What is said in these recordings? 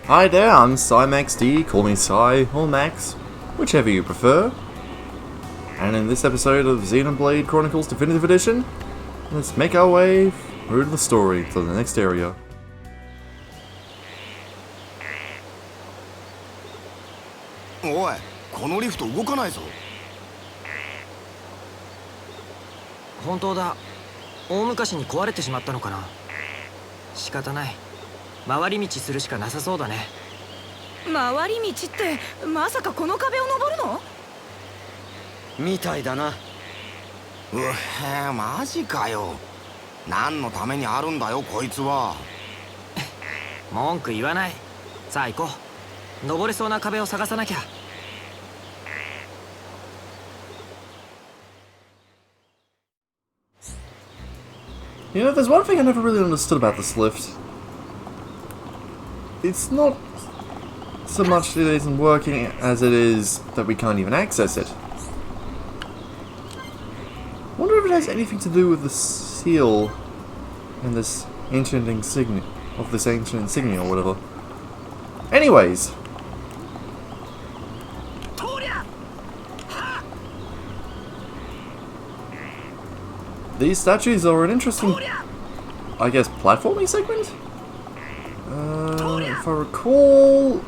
Hi there, I'm CyMaxD, call me Cy or Max, whichever you prefer. And in this episode of Xenoblade Chronicles Definitive Edition, let's make our way through the story to the next area. おい、このリフト動かないぞ。本当だ。大昔に壊れてしまったのかな。仕方ない。回り道するしかなさそうだね。回り道ってまさかこの壁を登るの？みたいだな。うへ、マジかよ。何のためにあるんだよ、こいつは。文句言わない。さあ行こう。登れそうな壁を探さなきゃ。You know, there's one thing I never really understood about this lift. It's not so much it isn't working as it is that we can't even access it. Wonder if it has anything to do with the seal and this ancient insignia or whatever. Anyways. These statues are an interesting, I guess, platforming segment? If I recall...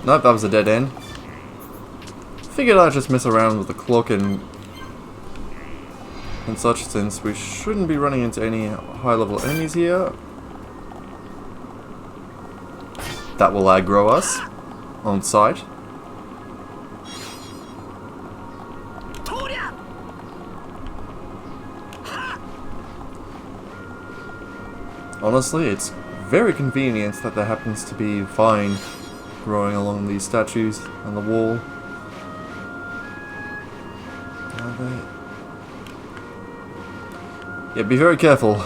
Nope, that was a dead end. Figured I'd just mess around with the clock and such, since we shouldn't be running into any high-level enemies here. That will aggro us on sight. Honestly, it's very convenient that there happens to be vine growing along these statues on the wall. Yeah, be very careful.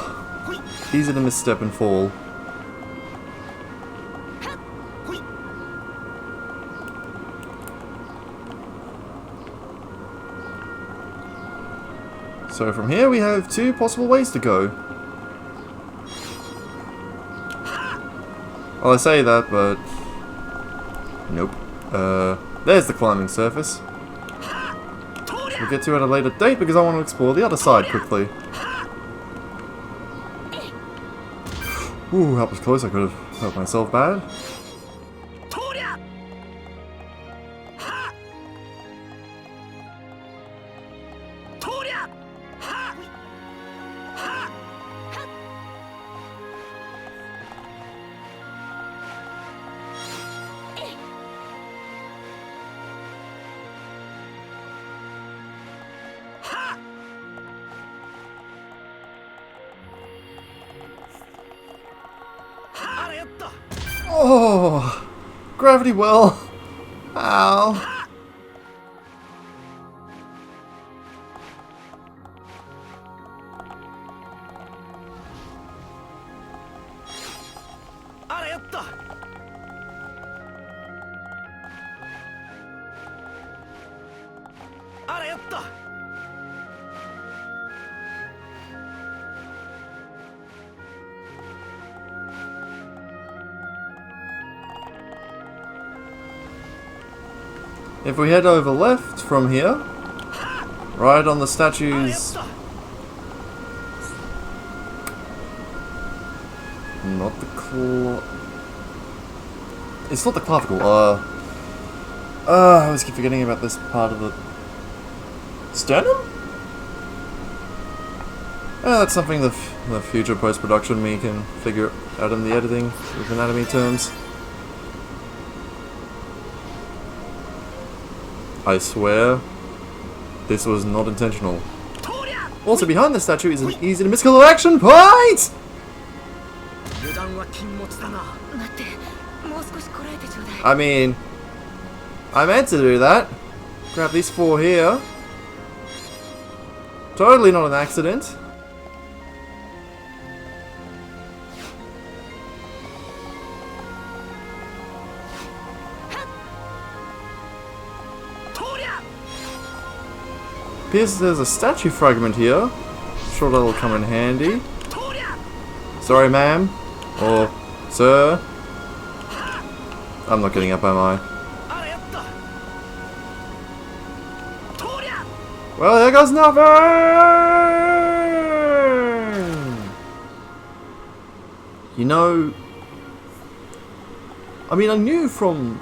Easy to misstep and fall. So from here we have two possible ways to go. Well, I say that, but... Nope. There's the climbing surface. We'll get to it at a later date because I want to explore the other side quickly. Ooh, that was close. I could have hurt myself bad. Oh, gravity well. Ow. If we head over left from here, right on the statues... Not the It's not the clavicle, I always keep forgetting about this part of the... Sternum? That's something the future post-production me can figure out in the editing with anatomy terms. I swear, this was not intentional. Also, behind the statue is an easy to miss call to action point! I mean, I meant to do that. Grab these four here. Totally not an accident. Appears there's a statue fragment here. Sure that'll come in handy. Sorry, ma'am. Or sir. I'm not getting up, am I? Well, there goes nothing! You know... I mean, I knew from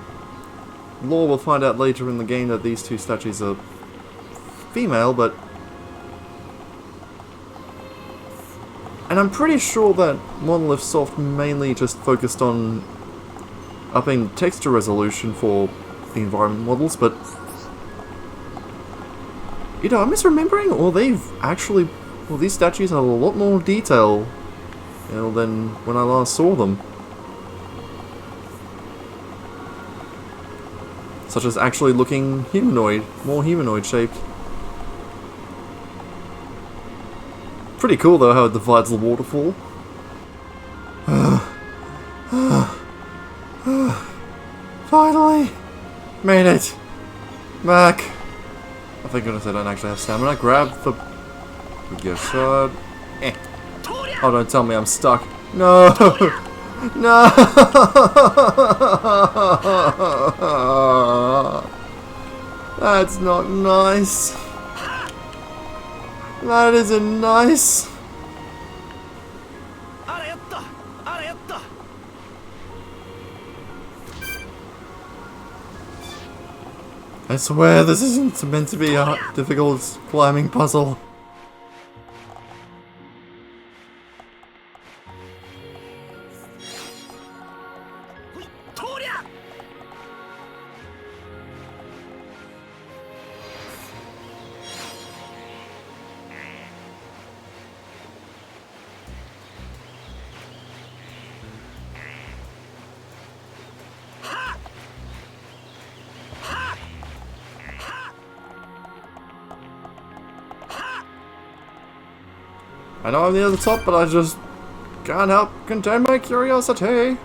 lore, we'll find out later in the game, that these two statues are female, but... And I'm pretty sure that Monolith Soft mainly just focused on upping the texture resolution for the environment models, but... You know, I'm misremembering, or they've actually... Well, these statues have a lot more detail, you know, than when I last saw them. Such as actually looking humanoid, more humanoid shaped. Pretty cool though how it divides the waterfall. Finally! Made it! Back! Oh, thank goodness I don't actually have stamina. Grab the... Your shard. Eh. Oh, don't tell me I'm stuck. No! No! That's not nice. That isn't nice. I swear this isn't meant to be a difficult climbing puzzle. I know I'm near the top, but I just can't help contain my curiosity.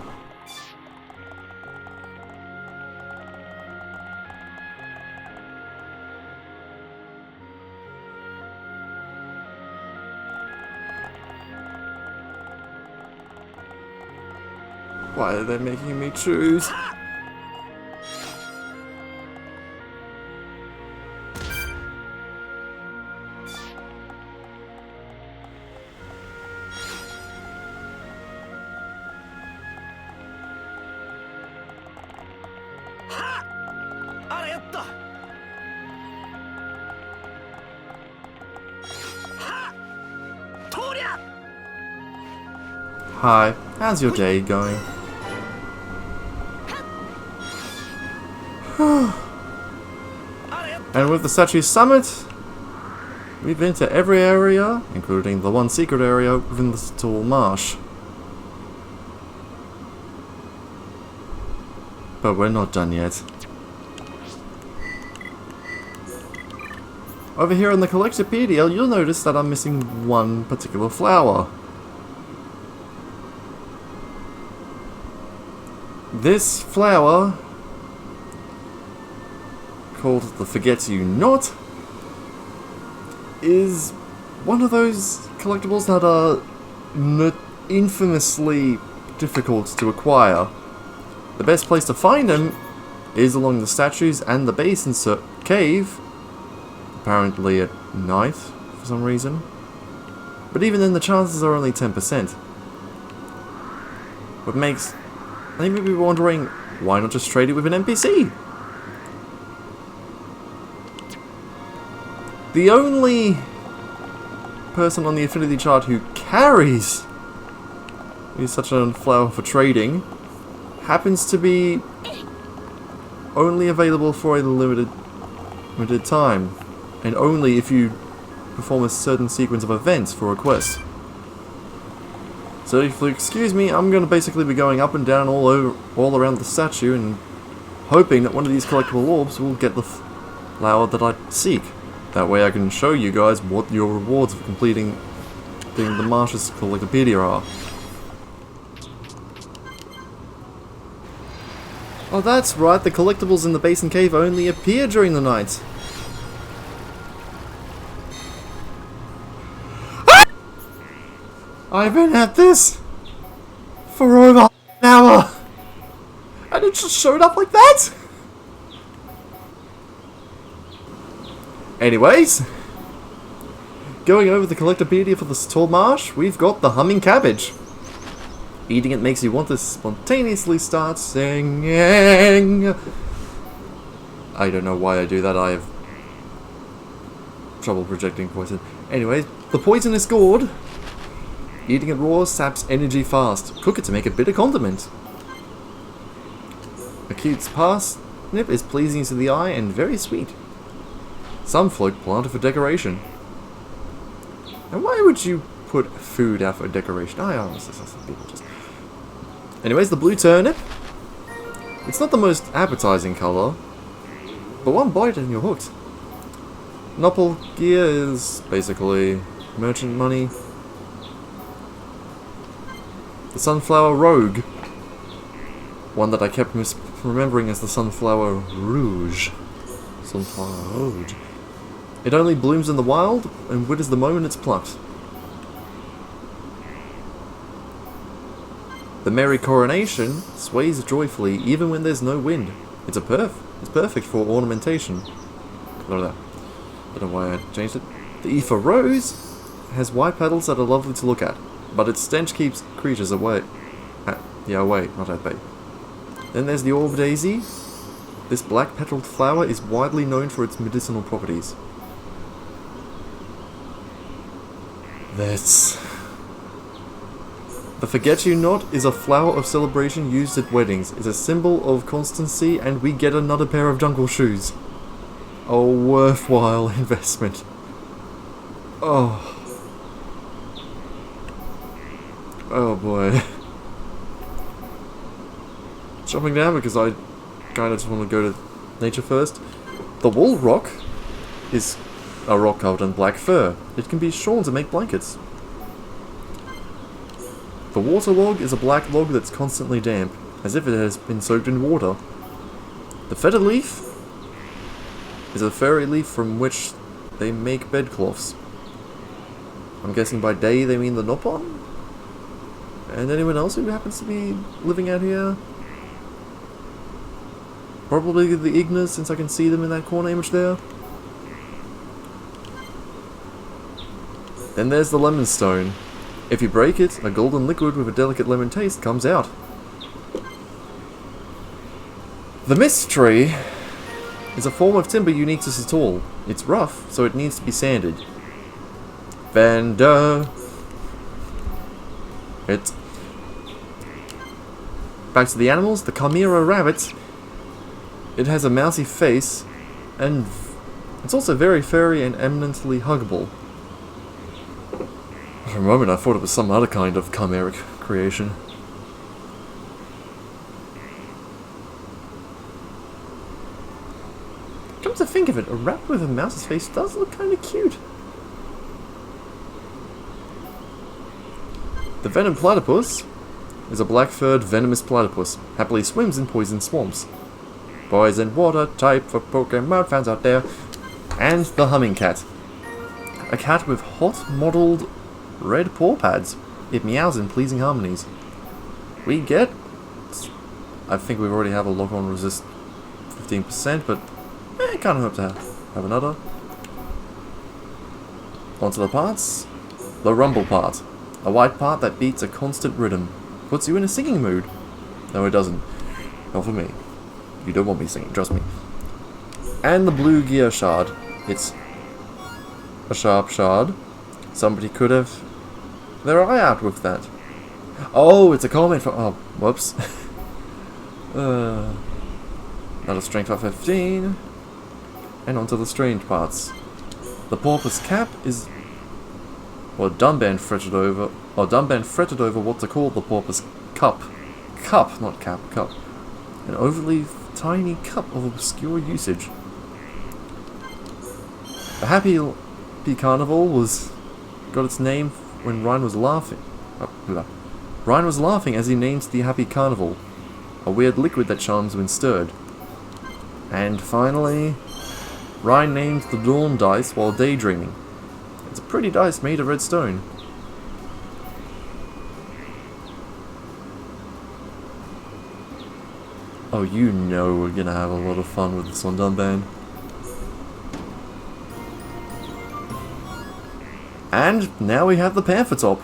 Why are they making me choose? Hi, how's your day going? And with the statue summit, we've been to every area, including the one secret area within the Satorl Marsh. But we're not done yet. Over here in the Collectopedia, you'll notice that I'm missing one particular flower. This flower, called the Forget-You-Not, is one of those collectibles that are infamously difficult to acquire. The best place to find them is along the statues and the basin cave, apparently at night for some reason. But even then the chances are only 10%. What makes... And you may be wondering, why not just trade it with an NPC? The only person on the affinity chart who carries such a flower for trading happens to be only available for a limited time, and only if you perform a certain sequence of events for a quest. So if you'll excuse me, I'm going to basically be going up and down all around the statue and hoping that one of these collectible orbs will get the flower that I seek. That way I can show you guys what your rewards for completing the Marsh's Collectopedia are. Oh, that's right, the collectibles in the basin cave only appear during the night. I've been at this for over an hour, And it just showed up like that? Anyways, going over the collectopedia for the Satorl Marsh, we've got the humming cabbage. Eating it makes you want to spontaneously start singing. I don't know why I do that, I have trouble projecting poison. Anyways, the poisonous gourd. Eating it raw saps energy fast. Cook it to make a bitter condiment. A cute parsnip is pleasing to the eye and very sweet. Some float planted for decoration. And why would you put food out for decoration? People just... Anyways, the blue turnip. It's not the most appetizing colour, but one bite and you're hooked. Nopal gear is basically merchant money. The sunflower rogue. One that I kept remembering as the sunflower rouge. Sunflower rouge. It only blooms in the wild and withers the moment it's plucked. The merry coronation sways joyfully even when there's no wind. It's perfect for ornamentation. Don't know why I changed it. The Aoife rose has white petals that are lovely to look at, but its stench keeps creatures away. Away, not at bay. Then there's the orb daisy. This black petaled flower is widely known for its medicinal properties. The forget-you-not is a flower of celebration used at weddings. It's a symbol of constancy, and we get another pair of jungle shoes. A worthwhile investment. Oh boy. Jumping down because I kind of just want to go to nature first. The wool rock is a rock covered in black fur. It can be shorn to make blankets. The water log is a black log that's constantly damp, as if it has been soaked in water. The feather leaf is a furry leaf from which they make bedcloths. I'm guessing by day they mean the Nopon? And anyone else who happens to be living out here? Probably the Ignas, since I can see them in that corner image there. Then there's the lemon stone. If you break it, a golden liquid with a delicate lemon taste comes out. The mist tree is a form of timber unique to Satorl. It's rough, so it needs to be sanded. Back to the animals, the Chimera rabbit. It has a mousy face, and it's also very furry and eminently huggable. For a moment I thought it was some other kind of chimeric creation. Come to think of it, a rabbit with a mouse's face does look kind of cute. The venom platypus is a black-furred venomous platypus. Happily swims in poison swamps. Poison water type for Pokemon fans out there. And the humming cat. A cat with hot modelled red paw pads. It meows in pleasing harmonies. We get... I think we already have a lock-on resist 15%, but I kind of hope to have another. Onto the parts. The rumble part. A white part that beats a constant rhythm. Puts you in a singing mood. No, it doesn't. Not for me. You don't want me singing, trust me. And the blue gear shard. It's a sharp shard. Somebody could have their eye out with that. Oh, it's a comment from... Oh, whoops. Another strength of 15. And onto the strange parts. The porpoise cap is... Well, Dunband fretted over what to call the porpoise cup. Cup, not cap, cup. An overly tiny cup of obscure usage. The Happy Carnival got its name when Ryan was laughing. Ryan was laughing as he named the Happy Carnival, a weird liquid that charms when stirred. And finally, Ryan named the Dawn dice while daydreaming. It's a pretty dice made of red stone. Oh, you know we're gonna have a lot of fun with this one, Dunban. And now we have the Panther top.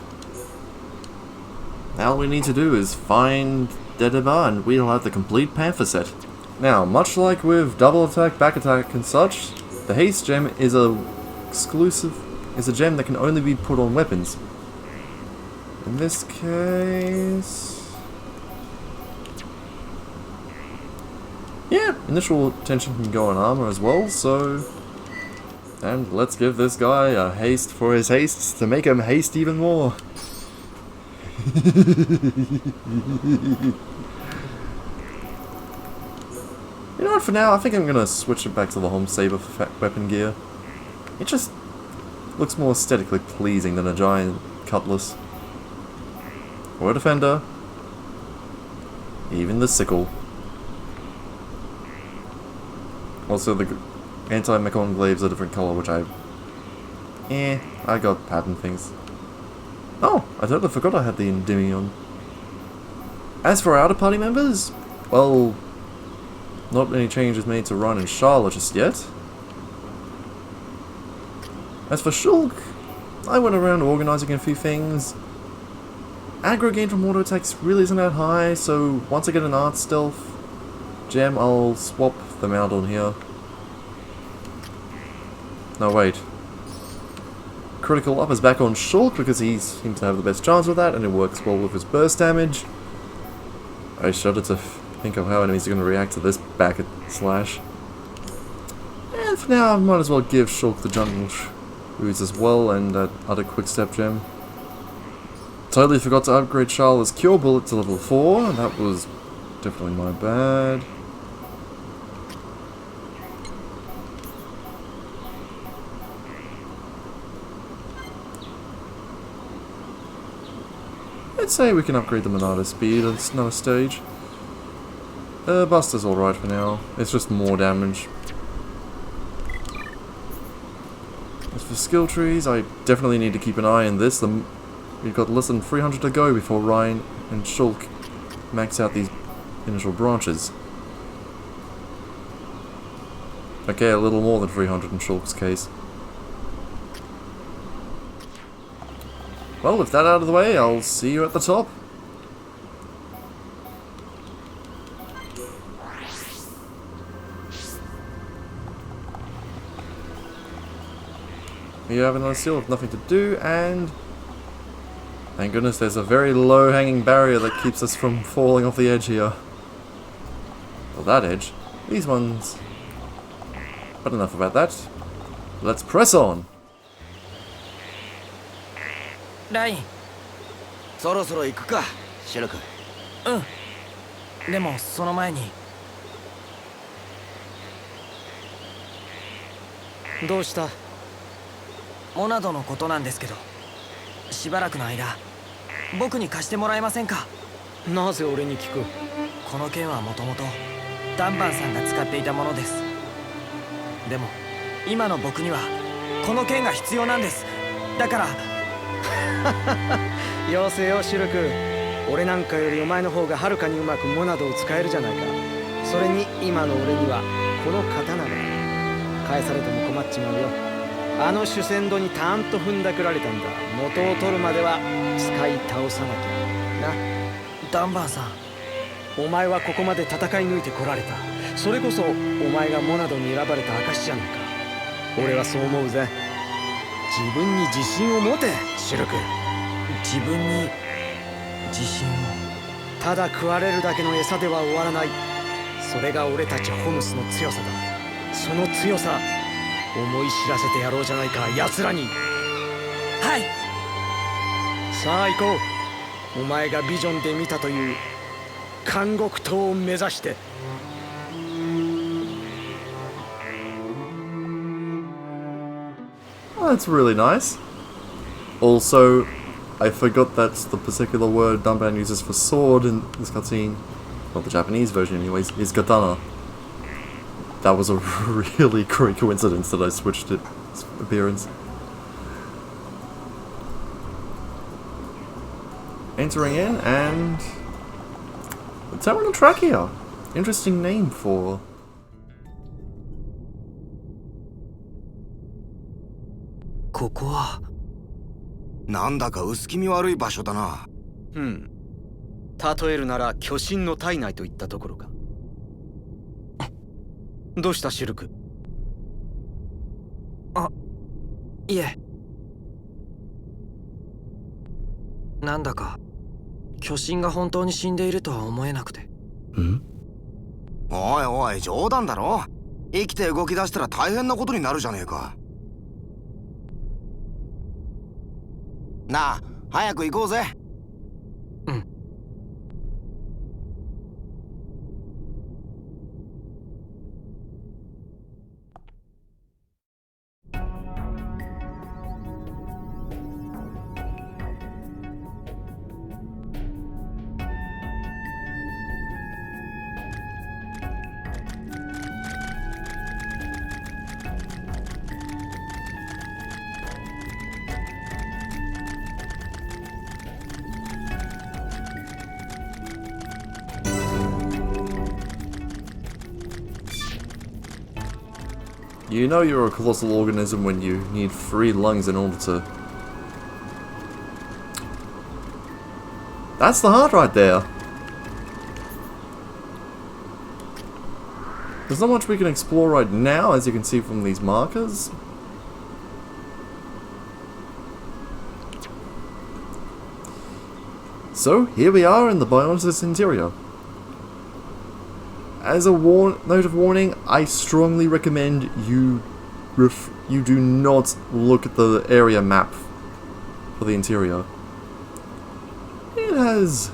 Now all we need to do is find Dedeba and we'll have the complete Panther set. Now, much like with double attack, back attack and such, the haste gem is a gem that can only be put on weapons. In this case... yeah, initial attention can go on armor as well, so... and let's give this guy a haste for his hastes to make him haste even more. You know what, for now, I think I'm gonna switch it back to the home saber for weapon gear. It just looks more aesthetically pleasing than a giant cutlass. Or a defender. Even the sickle. Also, the anti-mech glaives are a different color, which I got pattern things. Oh, I totally forgot I had the Endymion. As for our outer party members, well, not many changes made to Ryan and Charlotte just yet. As for Shulk, I went around organising a few things. Aggro gain from auto attacks really isn't that high, so once I get an art stealth gem, I'll swap them out on here. No, wait. Critical up is back on Shulk because he seems to have the best chance with that, and it works well with his burst damage. I shudder to think of how enemies are going to react to this back slash. And for now, I might as well give Shulk the jungle ooze as well, and that other quick step gem. Totally forgot to upgrade Charlotte's Cure Bullet to level 4, and that was definitely my bad. I'd say we can upgrade the Monado speed at another stage. Buster's alright for now. It's just more damage. As for skill trees, I definitely need to keep an eye on this. We've got less than 300 to go before Ryan and Shulk max out these initial branches. Okay, a little more than 300 in Shulk's case. Well, with that out of the way, I'll see you at the top. We have another seal with nothing to do, and thank goodness there's a very low hanging barrier that keeps us from falling off the edge here. Well, that edge. These ones. But enough about that. Let's press on! ライン。そろそろ行くかシルク。うん。でもその前に。どうした？モナドのことなんですけど、しばらくの間僕に貸してもらえませんか？なぜ俺に聞く？この剣はもともとダンバンさんが使っていたものです。でも今の僕にはこの剣が必要なんです。だからよせよシルク。俺なんかよりお前の方がはるかにうまくモナドを使えるじゃないか。それに今の俺にはこの刀だ。返されても困っちまうよ。あの主戦度にたんと踏んだくられたんだ。元を取るまでは使い倒さなきゃな。ダンバンさん、お前はここまで戦い抜いてこられた。それこそお前がモナドに選ばれた証じゃないか。俺はそう思うぜ。自分に自信を持てシルク。自分に自信を。ただ食われるだけの餌では終わらない。それが俺たちホムスの強さだ。その強さ思い知らせてやろうじゃないか、奴らに。はい。さあ行こう。お前がビジョンで見たという監獄島を目指して。Oh, that's really nice. Also, I forgot that's the particular word Dunban uses for sword in this cutscene. Well, the Japanese version anyways, is katana. That was a really great coincidence that I switched its appearance. Entering in, and the terminal trachea. Interesting name for... ここはなんだか薄気味悪い場所だな。例えるなら巨神の体内といったところか。どうしたシルク？いえ、なんだか巨神が本当に死んでいるとは思えなくて。おいおい、冗談だろ。生きて動き出したら大変なことになるじゃねえか。なあ、早く行こうぜ。You know you're a colossal organism when you need 3 lungs in order to... That's the heart right there! There's not much we can explore right now, as you can see from these markers. So, here we are in the Bionis interior. As a note of warning, I strongly recommend you do not look at the area map for the interior. It has...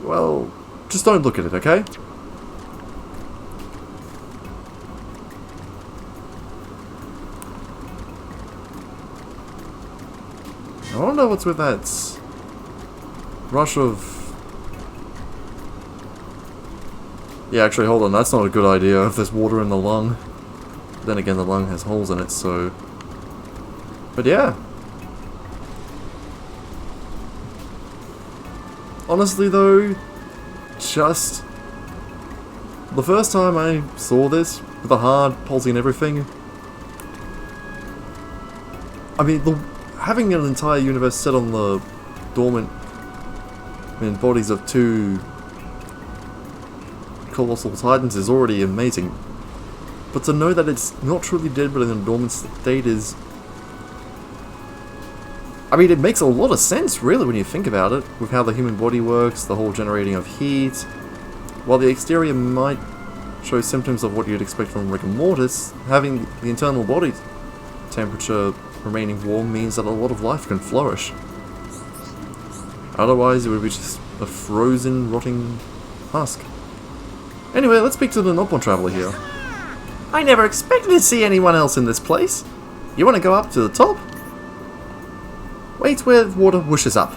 well, just don't look at it, okay? I wonder what's with that rush of... yeah, actually, hold on, that's not a good idea if there's water in the lung. Then again, the lung has holes in it, so... but yeah. Honestly though, just... the first time I saw this, with the hard pulsing and everything... I mean, having an entire universe set on the dormant bodies of 2 colossal titans is already amazing. But to know that it's not truly dead but in a dormant state is... I mean, it makes a lot of sense, really, when you think about it, with how the human body works, the whole generating of heat. While the exterior might show symptoms of what you'd expect from rigor mortis, having the internal body temperature remaining warm means that a lot of life can flourish. Otherwise, it would be just a frozen, rotting husk. Anyway, let's speak to the Noppon traveler here. I never expected to see anyone else in this place. You want to go up to the top? Wait where the water whooshes up.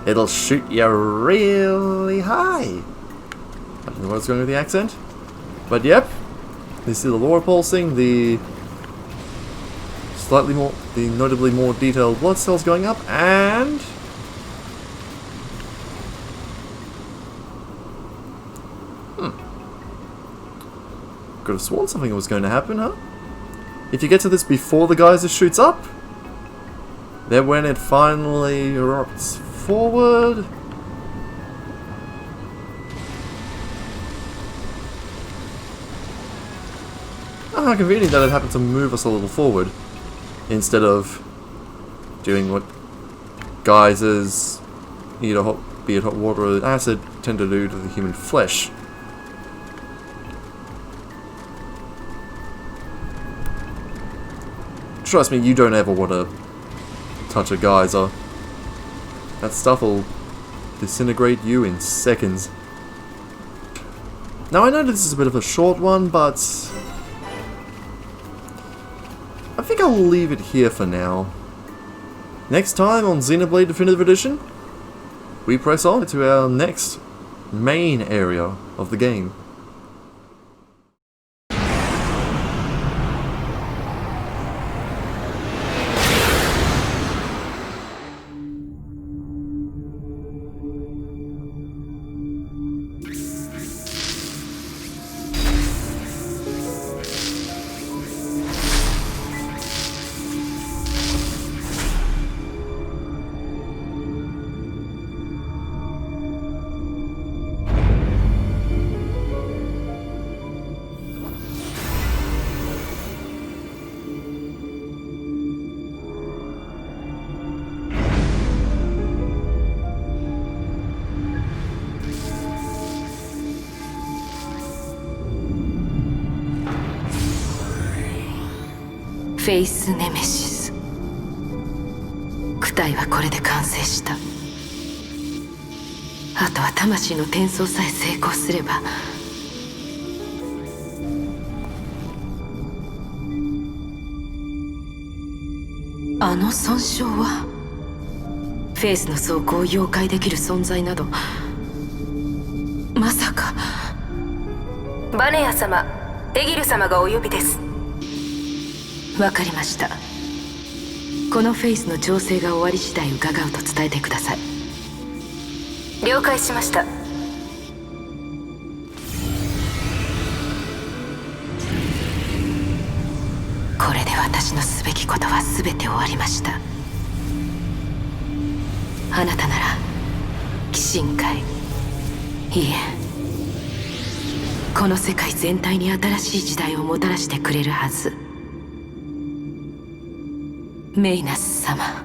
It'll shoot you really high. I don't know what's going with the accent. But yep, you see the lower pulsing, the notably more detailed blood cells going up, and... could have sworn something was going to happen, huh? If you get to this before the geyser shoots up, then when it finally erupts forward... oh, how convenient that it happened to move us a little forward, instead of doing what geysers, be it hot water or acid, tend to do to the human flesh. Trust me, you don't ever want to touch a geyser. That stuff will disintegrate you in seconds. Now I know this is a bit of a short one, but I think I'll leave it here for now. Next time on Xenoblade Definitive Edition, we press on to our next main area of the game. フェイスネメシス。躯体はこれで完成した。あとは魂の転送さえ成功すれば、あの損傷はフェイスの走行を溶解できる存在など、まさか。バネヤ様、エギル様がお呼びです。わかりました。このフェイスの調整が終わり次第伺うと伝えてください。了解しました。これで私のすべきことは全て終わりました。あなたなら鬼神界、いえ、この世界全体に新しい時代をもたらしてくれるはず。メイナス様。